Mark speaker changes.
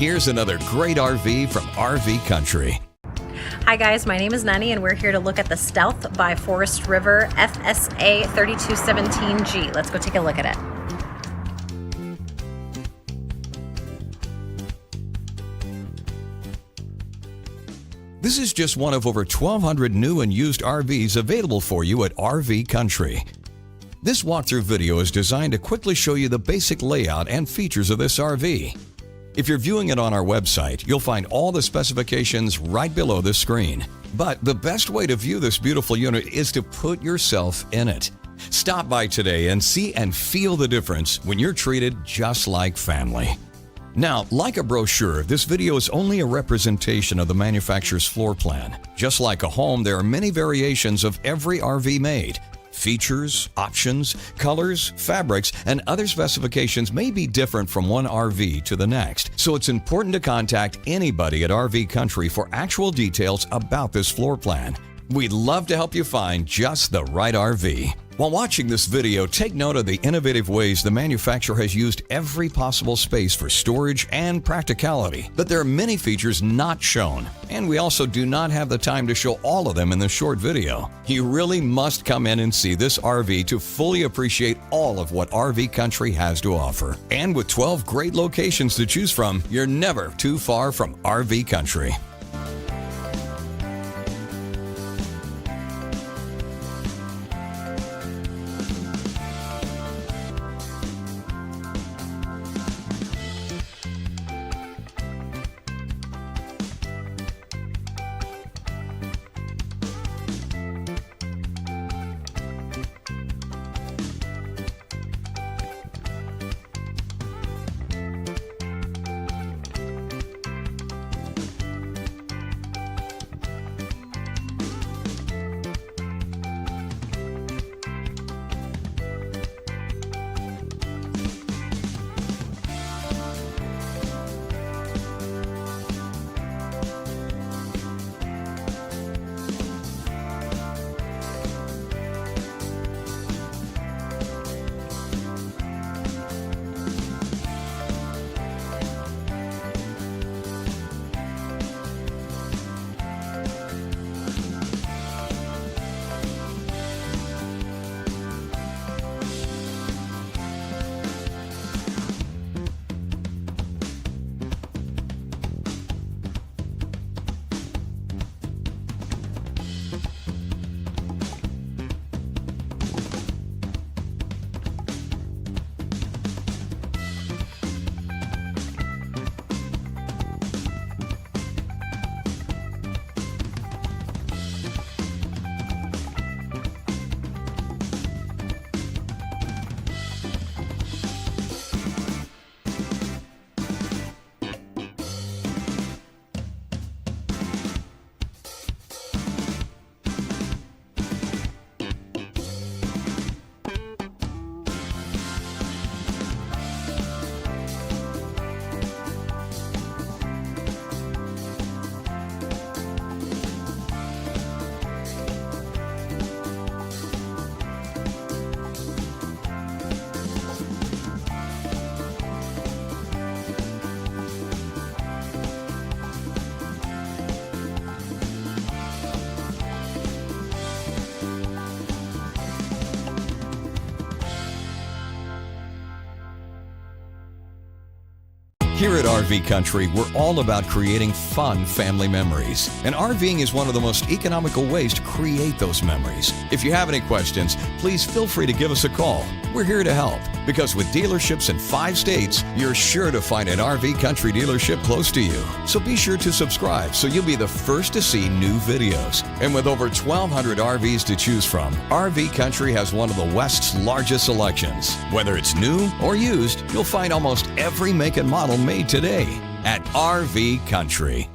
Speaker 1: here's another great RV from RV Country.
Speaker 2: Hi guys, my name is Nenny and we're here to look at the Stealth by Forest River FSA3217G. Let's go take a look at it.
Speaker 1: This is just one of over 1,200 new and used RVs available for you at RV Country. This walkthrough video is designed to quickly show you the basic layout and features of this RV. If you're viewing it on our website, you'll find all the specifications right below the screen. But the best way to view this beautiful unit is to put yourself in it. Stop by today and see and feel the difference when you're treated just like family. Now, like a brochure, this video is only a representation of the manufacturer's floor plan. Just like a home, there are many variations of every RV made. Features, options, colors, fabrics, and other specifications may be different from one RV to the next, so it's important to contact anybody at RV Country for actual details about this floor plan. We'd love to help you find just the right RV. While watching this video, take note of the innovative ways the manufacturer has used every possible space for storage and practicality, but there are many features not shown, and we also do not have the time to show all of them in this short video. You really must come in and see this RV to fully appreciate all of what RV Country has to offer. And with 12 great locations to choose from, you're never too far from RV Country. Here at RV Country, we're all about creating fun family memories. And RVing is one of the most economical ways to create those memories. If you have any questions, please feel free to give us a call. We're here to help, because with dealerships in 5 states, you're sure to find an RV Country dealership close to you. So be sure to subscribe so you'll be the first to see new videos. And with over 1,200 RVs to choose from, RV Country has one of the West's largest selections. Whether it's new or used, you'll find almost every make and model made today at RV Country.